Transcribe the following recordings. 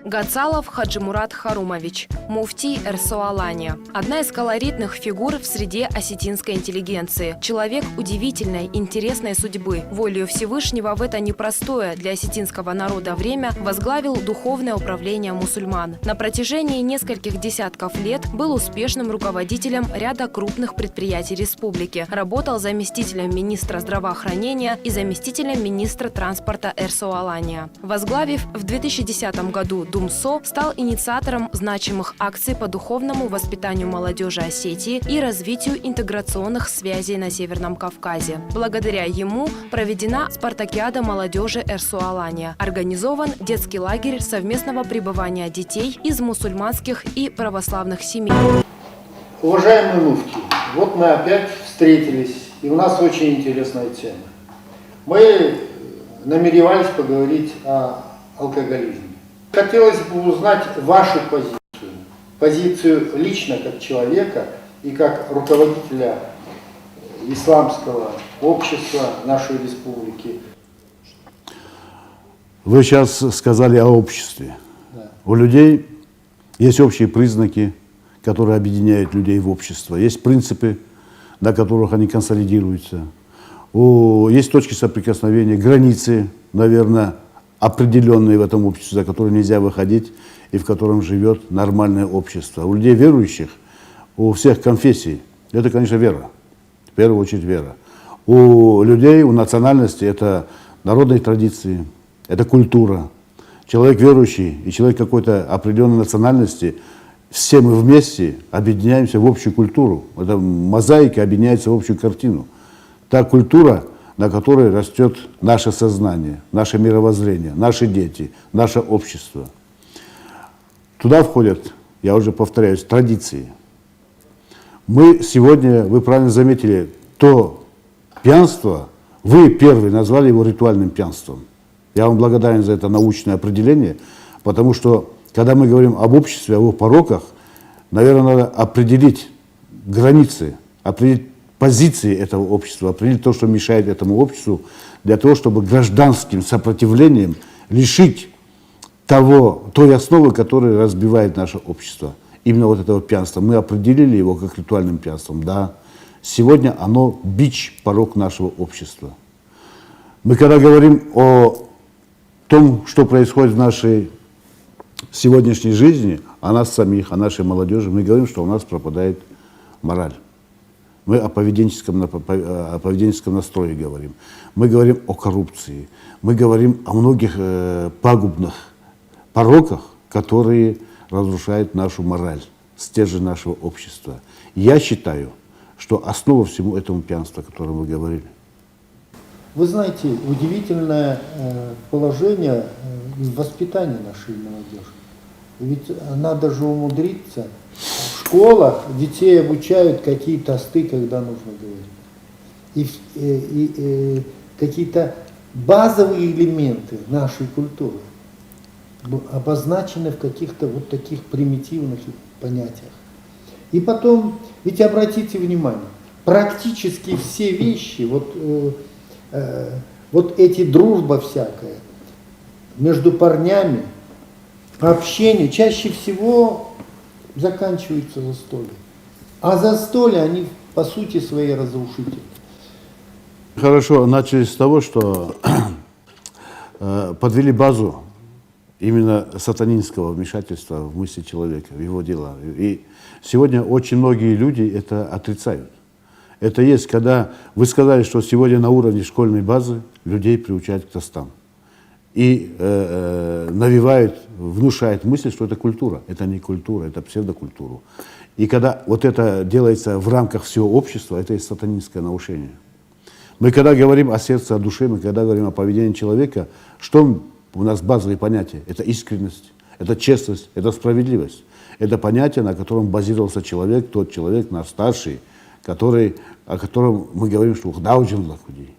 Гацалов Хаджимурат Харумович, муфтий Эрсо-Алания. Одна из колоритных фигур в среде осетинской интеллигенции. Человек удивительной, интересной судьбы. Волею Всевышнего в это непростое для осетинского народа время возглавил духовное управление мусульман. На протяжении нескольких десятков лет был успешным руководителем ряда крупных предприятий республики. Работал заместителем министра здравоохранения и заместителем министра транспорта Эрсо-Алания. Возглавив в 2010 году ДумСо, стал инициатором значимых акций по духовному воспитанию молодежи Осетии и развитию интеграционных связей на Северном Кавказе. Благодаря ему проведена спартакиада молодежи Эрсо-Алания. Организован детский лагерь совместного пребывания детей из мусульманских и православных семей. Уважаемый муфтий, вот мы опять встретились, и у нас очень интересная тема. Мы намеревались поговорить о алкоголизме. Хотелось бы узнать вашу позицию лично как человека и как руководителя исламского общества нашей республики. Вы сейчас сказали о обществе. Да. У людей есть общие признаки, которые объединяют людей в общество. Есть принципы, на которых они консолидируются. Есть точки соприкосновения, границы, наверное, определенные в этом обществе, за которые нельзя выходить и в котором живет нормальное общество. У людей верующих, у всех конфессий, это, конечно, вера. В первую очередь вера. У людей, у национальности это народные традиции, это культура. Человек верующий и человек какой-то определенной национальности, все мы вместе объединяемся в общую культуру. Эта мозаика объединяется в общую картину. Та культура, на которой растет наше сознание, наше мировоззрение, наши дети, наше общество. Туда входят, я уже повторяюсь, традиции. Мы сегодня, вы правильно заметили, то пьянство, вы первый назвали его ритуальным пьянством. Я вам благодарен за это научное определение, потому что, когда мы говорим об обществе, о его пороках, наверное, надо определить границы, определить позиции этого общества, определить то, что мешает этому обществу, для того, чтобы гражданским сопротивлением лишить той основы, которая разбивает наше общество. Именно вот этого пьянства. Мы определили его как ритуальным пьянством. Да, сегодня оно бич, порок нашего общества. Мы когда говорим о том, что происходит в нашей сегодняшней жизни, о нас самих, о нашей молодежи, мы говорим, что у нас пропадает мораль. Мы о поведенческом настрое говорим. Мы говорим о коррупции. Мы говорим о многих пагубных пороках, которые разрушают нашу мораль, стержень нашего общества. Я считаю, что основа всему этому пьянства, о котором вы говорили. Вы знаете, удивительное положение воспитания нашей молодежи. Ведь надо же умудриться. В школах детей обучают какие тосты, когда нужно говорить. И какие-то базовые элементы нашей культуры обозначены в каких-то вот таких примитивных понятиях. И потом, ведь обратите внимание, практически все вещи, вот эти дружба всякая между парнями, общение чаще всего заканчиваются застольем. А застолья, они по сути своей разрушительны. Хорошо, начали с того, что подвели базу именно сатанинского вмешательства в мысли человека, в его дела. И сегодня очень многие люди это отрицают. Это есть, когда вы сказали, что сегодня на уровне школьной базы людей приучают к тостам. И навевают, внушают мысль, что это культура. Это не культура, это псевдокультура. И когда вот это делается в рамках всего общества, это и сатанинское наушение. Мы когда говорим о сердце, о душе, мы когда говорим о поведении человека, что у нас базовые понятия? Это искренность, это честность, это справедливость. Это понятие, на котором базировался человек, тот человек, наш старший, о котором мы говорим, что ухдауджин лахудей.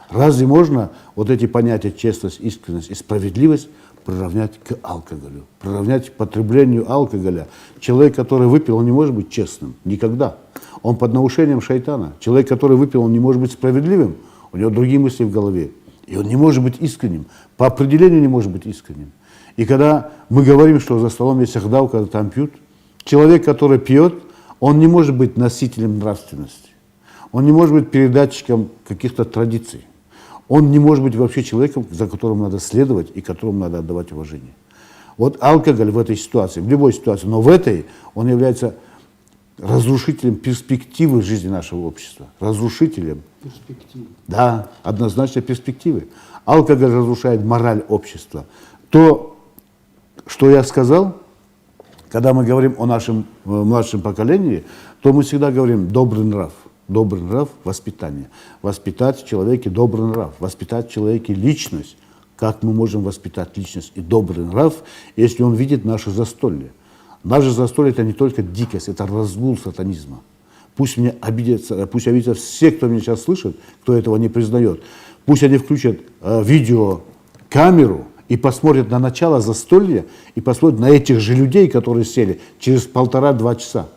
Разве можно вот эти понятия честность, искренность и справедливость приравнять к алкоголю, приравнять к потреблению алкоголя? Человек, который выпил, он не может быть честным. Никогда. Он под наушением шайтана. Человек, который выпил, он не может быть справедливым. У него другие мысли в голове. И он не может быть искренним. По определению не может быть искренним. И когда мы говорим, что за столом есть ахдау, когда там пьют, человек, который пьет, он не может быть носителем нравственности. Он не может быть передатчиком каких-то традиций. Он не может быть вообще человеком, за которым надо следовать и которому надо отдавать уважение. Вот алкоголь в этой ситуации, в любой ситуации, но в этой он является разрушителем перспективы жизни нашего общества. Разрушителем. Перспективы. Да, однозначно перспективы. Алкоголь разрушает мораль общества. То, что я сказал, когда мы говорим о нашем младшем поколении, то мы всегда говорим добрый нрав. Добрый нрав – воспитание. Воспитать в человеке добрый нрав, воспитать в человеке личность. Как мы можем воспитать личность и добрый нрав, если он видит наше застолье? Наше застолье – это не только дикость, это разгул сатанизма. Пусть пусть обидятся все, кто меня сейчас слышит, кто этого не признает. Пусть они включат видеокамеру и посмотрят на начало застолья, и посмотрят на этих же людей, которые сели через 1,5-2 часа.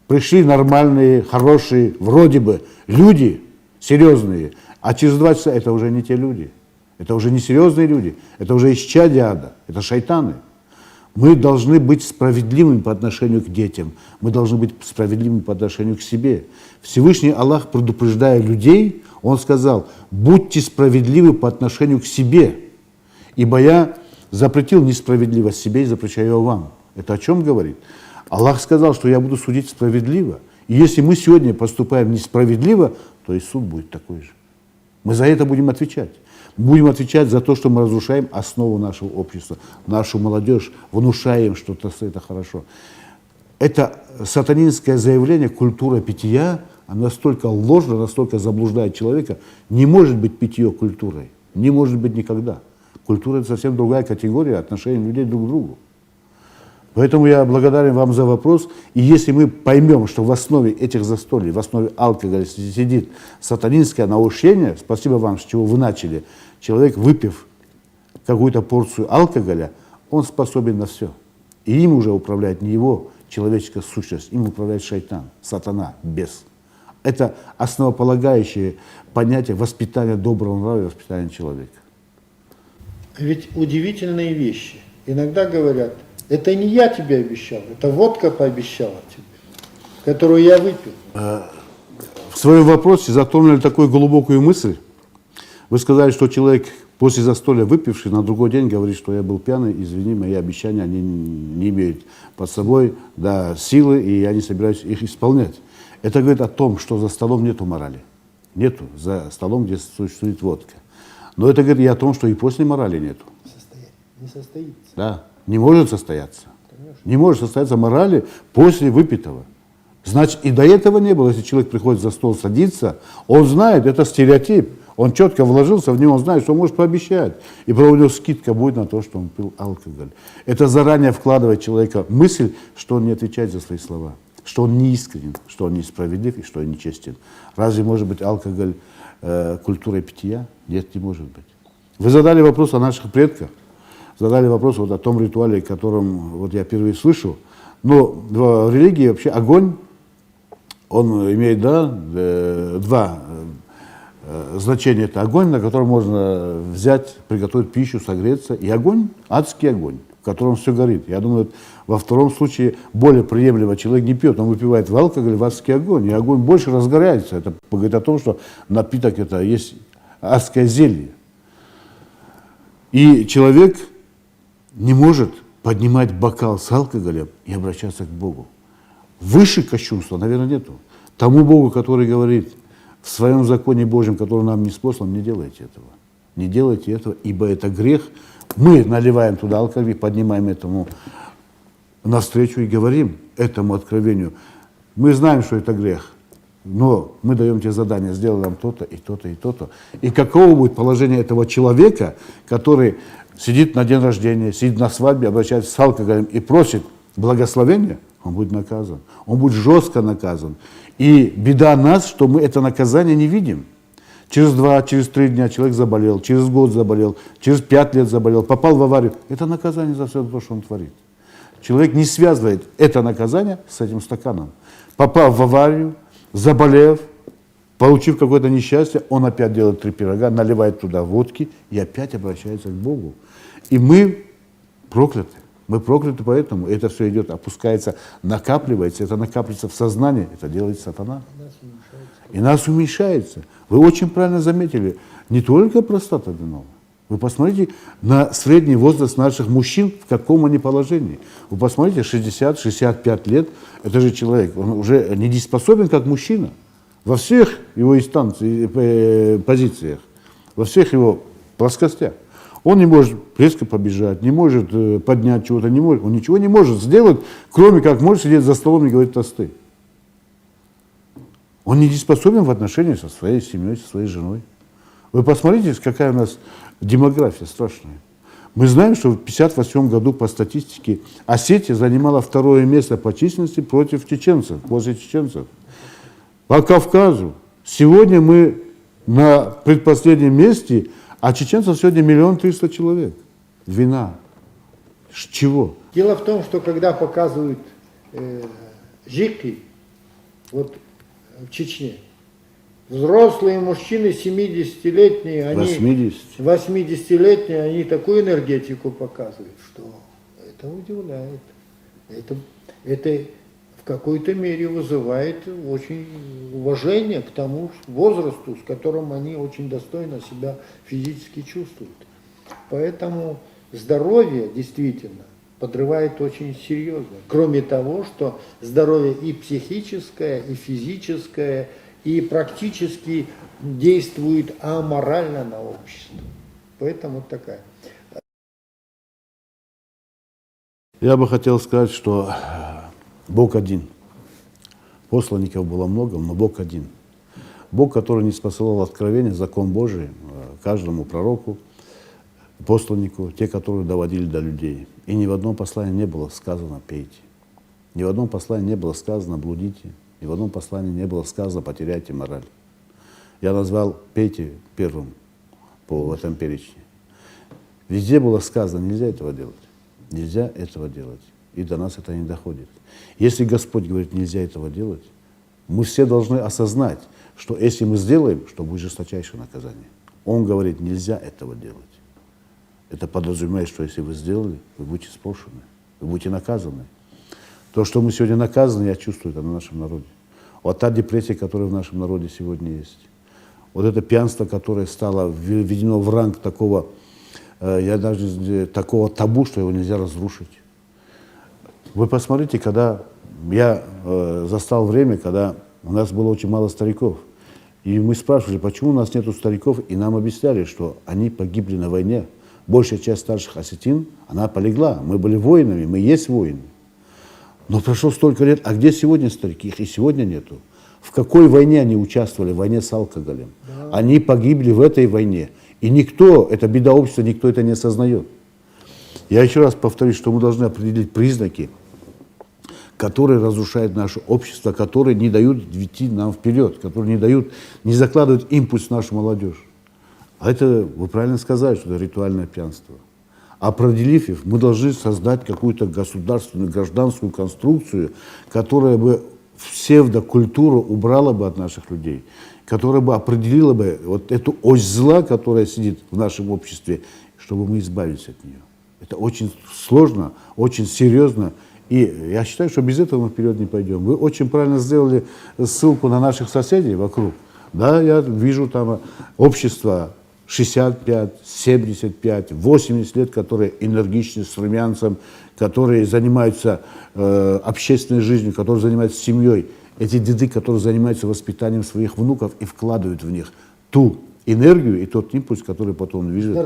Пришли нормальные, хорошие, вроде бы, люди, серьезные, а через 2 часа это уже не те люди. Это уже не серьезные люди, это уже исчадия ада, это шайтаны. Мы должны быть справедливыми по отношению к детям, мы должны быть справедливыми по отношению к себе. Всевышний Аллах, предупреждая людей, Он сказал: будьте справедливы по отношению к себе, ибо я запретил несправедливость себе и запрещаю ее вам. Это о чем говорит? Аллах сказал, что я буду судить справедливо. И если мы сегодня поступаем несправедливо, то и суд будет такой же. Мы за это будем отвечать. Будем отвечать за то, что мы разрушаем основу нашего общества, нашу молодежь, внушаем, что это хорошо. Это сатанинское заявление, культура питья, она настолько ложно, настолько заблуждает человека. Не может быть питье культурой, не может быть никогда. Культура – это совсем другая категория отношений людей друг к другу. Поэтому я благодарен вам за вопрос. И если мы поймем, что в основе этих застолий, в основе алкоголя сидит сатанинское наущение, спасибо вам, с чего вы начали, человек, выпив какую-то порцию алкоголя, он способен на все. И им уже управляет не его человеческая сущность, им управляет шайтан, сатана, бес. Это основополагающее понятие воспитания доброго нрава и воспитания человека. Ведь удивительные вещи. Иногда говорят: это не я тебе обещал, это водка пообещала тебе, которую я выпил. В своем вопросе затронули такую глубокую мысль. Вы сказали, что человек после застолья выпивший на другой день говорит, что я был пьяный, извини, мои обещания, они не имеют под собой силы, и я не собираюсь их исполнять. Это говорит о том, что за столом нету морали. Нету за столом, где существует водка. Но это говорит и о том, что и после морали нету. Не состоится. Да, не может состояться. Конечно. Не может состояться морали после выпитого. Значит, и до этого не было. Если человек приходит за стол, садится, он знает, это стереотип. Он четко вложился в него, он знает, что он может пообещать. И у него скидка будет на то, что он пил алкоголь. Это заранее вкладывает в человека мысль, что он не отвечает за свои слова, что он не искренен, что он несправедлив и что он нечестен. Разве может быть алкоголь культурой питья? Нет, не может быть. Вы задали вопрос о наших предках, задали вопрос вот о том ритуале, о котором вот я впервые слышу. Но в религии вообще огонь, он имеет два значения. Это огонь, на котором можно взять, приготовить пищу, согреться, и огонь, адский огонь, в котором все горит. Я думаю, во втором случае более приемлемо человек не пьет, он выпивает в алкоголь, в адский огонь, и огонь больше разгорается. Это говорит о том, что напиток это есть адское зелье. И человек не может поднимать бокал с алкоголем и обращаться к Богу. Выше кощунства, наверное, нету. Тому Богу, который говорит в своем законе Божьем, который нам не спослан, не делайте этого. Не делайте этого, ибо это грех. Мы наливаем туда алкоголь, поднимаем этому навстречу и говорим этому откровению. Мы знаем, что это грех, но мы даем тебе задание, сделай нам то-то и то-то и то-то. И каково будет положение этого человека, который сидит на день рождения, сидит на свадьбе, обращается с алкоголем и просит благословения, он будет наказан. Он будет жестко наказан. И беда нас, что мы это наказание не видим. Через 2, через 3 дня человек заболел, через год заболел, через 5 лет заболел, попал в аварию. Это наказание за все то, что он творит. Человек не связывает это наказание с этим стаканом. Попав в аварию, заболев, получив какое-то несчастье, он опять делает 3 пирога, наливает туда водки и опять обращается к Богу. И мы прокляты. Мы прокляты поэтому. Это все идет, опускается, накапливается. Это накапливается в сознании. Это делает сатана. И нас уменьшается. Вы очень правильно заметили. Не только простата виновна. Вы посмотрите на средний возраст наших мужчин, в каком они положении. Вы посмотрите, 60-65 лет, это же человек, он уже недееспособен как мужчина. Во всех его позициях, во всех его плоскостях. Он не может резко побежать, не может поднять чего-то, не может, он ничего не может сделать, кроме как может сидеть за столом и говорить тосты. Он недееспособен в отношении со своей семьей, со своей женой. Вы посмотрите, какая у нас демография страшная. Мы знаем, что в 1958 году по статистике Осетия занимала 2-е место по численности против чеченцев, после чеченцев. По Кавказу сегодня мы на предпоследнем месте, а чеченцев сегодня 1 300 000 человек. Вина. Чего? Дело в том, что когда показывают ЖИКи, вот в Чечне, взрослые мужчины 70-летние, они 80-летние, они такую энергетику показывают, что это удивляет. Это в какой-то мере вызывает очень уважение к тому возрасту, с которым они очень достойно себя физически чувствуют. Поэтому здоровье действительно подрывает очень серьезно. Кроме того, что здоровье и психическое, и физическое, и практически действует аморально на общество. Поэтому вот такая. Я бы хотел сказать, что Бог один. Посланников было много, но Бог один. Бог, который не спосылал откровения, закон Божий каждому пророку, посланнику, те, которые доводили до людей. И ни в одном послании не было сказано «пейте». Ни в одном послании не было сказано «блудите». Ни в одном послании не было сказано «потеряйте мораль». Я назвал «пейте» первым в этом перечне. Везде было сказано «нельзя этого делать». Нельзя этого делать. И до нас это не доходит. Если Господь говорит «нельзя этого делать», мы все должны осознать, что если мы сделаем, что будет жесточайшее наказание. Он говорит «нельзя этого делать». Это подразумевает, что если вы сделали, вы будете спрошены, вы будете наказаны. То, что мы сегодня наказаны, я чувствую это на нашем народе. Вот та депрессия, которая в нашем народе сегодня есть. Вот это пьянство, которое стало введено в ранг такого, такого табу, что его нельзя разрушить. Вы посмотрите, когда я застал время, когда у нас было очень мало стариков. И мы спрашивали, почему у нас нету стариков, и нам объясняли, что они погибли на войне. Большая часть старших осетин, она полегла. Мы были воинами, мы есть воины. Но прошло столько лет, а где сегодня старики? Их и сегодня нету. В какой войне они участвовали? В войне с алкоголем. Да. Они погибли в этой войне. И никто, это беда общества, никто это не осознает. Я еще раз повторюсь, что мы должны определить признаки, которые разрушают наше общество, которые не дают идти нам вперед, которые не закладывают импульс в нашу молодежь. А это, вы правильно сказали, что это ритуальное пьянство. Определив их, мы должны создать какую-то государственную, гражданскую конструкцию, которая бы псевдокультуру убрала бы от наших людей, которая бы определила бы вот эту ось зла, которая сидит в нашем обществе, чтобы мы избавились от нее. Это очень сложно, очень серьезно. И я считаю, что без этого мы вперед не пойдем. Вы очень правильно сделали ссылку на наших соседей вокруг. Да, я вижу там общество 65, 75, 80 лет, которые энергичны, с румянцем, которые занимаются общественной жизнью, которые занимаются семьей. Эти деды, которые занимаются воспитанием своих внуков и вкладывают в них ту энергию и тот импульс, который потом движет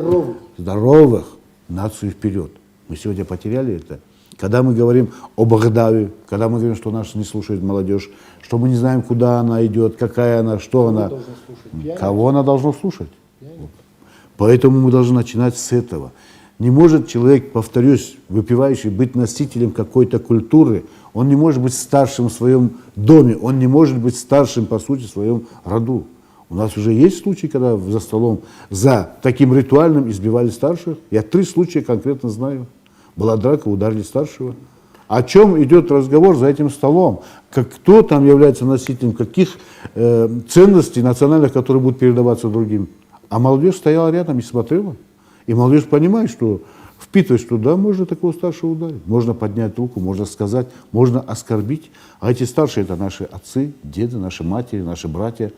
здоровых нацию вперед. Мы сегодня потеряли это. Когда мы говорим о Багдаве, когда мы говорим, что нас не слушает молодежь, что мы не знаем, куда она идет, какая она, что она, кого она должна слушать. Поэтому мы должны начинать с этого. Не может человек, повторюсь, выпивающий, быть носителем какой-то культуры, он не может быть старшим в своем доме, он не может быть старшим, по сути, в своем роду. У нас уже есть случаи, когда за столом за таким ритуальным избивали старших. Я 3 случая конкретно знаю. Была драка, ударили старшего. О чем идет разговор за этим столом? Кто там является носителем каких ценностей национальных, которые будут передаваться другим? А молодежь стояла рядом и смотрела. И молодежь понимает, что Впитывать, что да, можно такого старшего ударить, можно поднять руку, можно сказать, можно оскорбить. А эти старшие — это наши отцы, деды, наши матери, наши братья.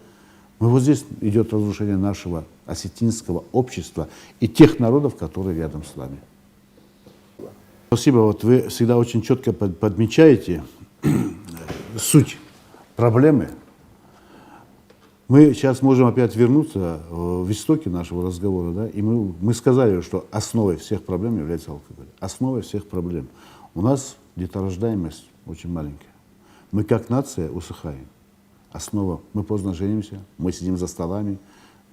Вот здесь идет разрушение нашего осетинского общества и тех народов, которые рядом с нами. Спасибо. Вот вы всегда очень четко подмечаете суть проблемы. Мы сейчас можем опять вернуться в истоки нашего разговора, да, и мы сказали, что основой всех проблем является алкоголь. Основой всех проблем. У нас деторождаемость очень маленькая. Мы как нация усыхаем. Основа. Мы поздно женимся, мы сидим за столами,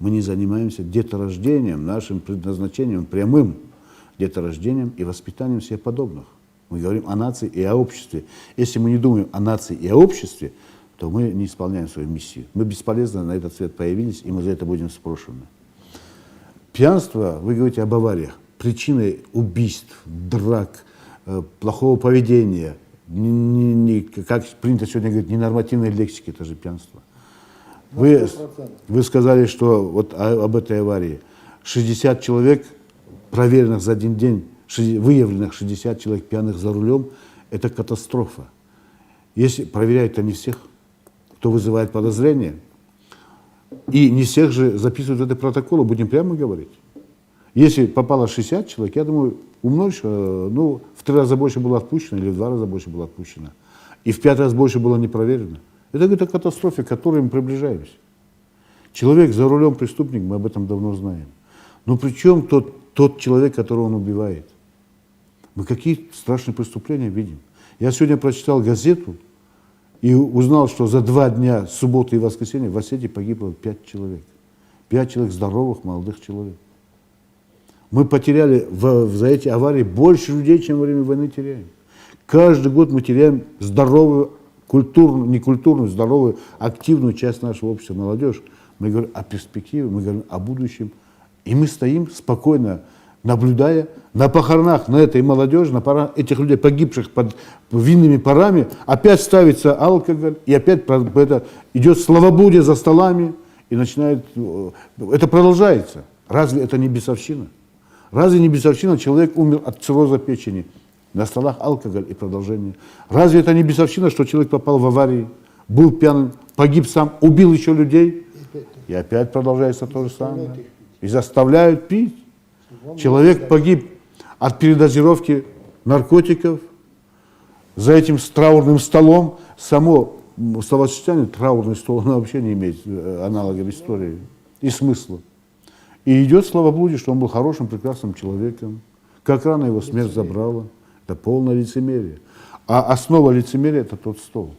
мы не занимаемся деторождением, нашим предназначением прямым, деторождением и воспитанием себе подобных. Мы говорим о нации и о обществе. Если мы не думаем о нации и о обществе, то мы не исполняем свою миссию. Мы бесполезно на этот свет появились, и мы за это будем спрошены. Пьянство, вы говорите об авариях, причиной убийств, драк, плохого поведения, как принято сегодня говорить, ненормативной лексики, это же пьянство. Вы сказали, что вот об этой аварии 60 человек, проверенных за один день, выявленных 60 человек пьяных за рулем, это катастрофа. Если проверяют-то не всех, кто вызывает подозрения, и не всех же записывают в это протоколы, будем прямо говорить. Если попало 60 человек, я думаю, умножь, ну, в 3 раза больше было отпущено, или в 2 раза больше было отпущено, и в 5 раз больше было не проверено. Это говорит о катастрофе, к которой мы приближаемся. Человек за рулем преступник, мы об этом давно знаем. Но при чем тот человек, которого он убивает? Мы какие страшные преступления видим? Я сегодня прочитал газету и узнал, что за 2 дня, субботы и воскресенье, в Осетии погибло 5 человек. 5 человек здоровых, молодых человек. Мы потеряли за эти аварии больше людей, чем во время войны теряем. Каждый год мы теряем здоровую, культурную, не культурную, здоровую, активную часть нашего общества, молодежь. Мы говорим о перспективе, мы говорим о будущем. И мы стоим спокойно, наблюдая на похоронах на этой молодежи, на похоронах этих людей, погибших под винными парами, опять ставится алкоголь, и опять это идет словоблудие за столами, и начинает, это продолжается. Разве это не бесовщина? Разве не бесовщина, человек умер от цирроза печени, на столах алкоголь и продолжение? Разве это не бесовщина, что человек попал в аварию, был пьяным, погиб сам, убил еще людей, и опять продолжается то же самое? И заставляют пить. Человек погиб от передозировки наркотиков. За этим траурным столом, само словосочетание траурный стол, оно вообще не имеет аналога в истории и смысла. И идет словоблудие, что он был хорошим, прекрасным человеком. Как рано его смерть забрала. Это полное лицемерие. А основа лицемерия — это тот стол.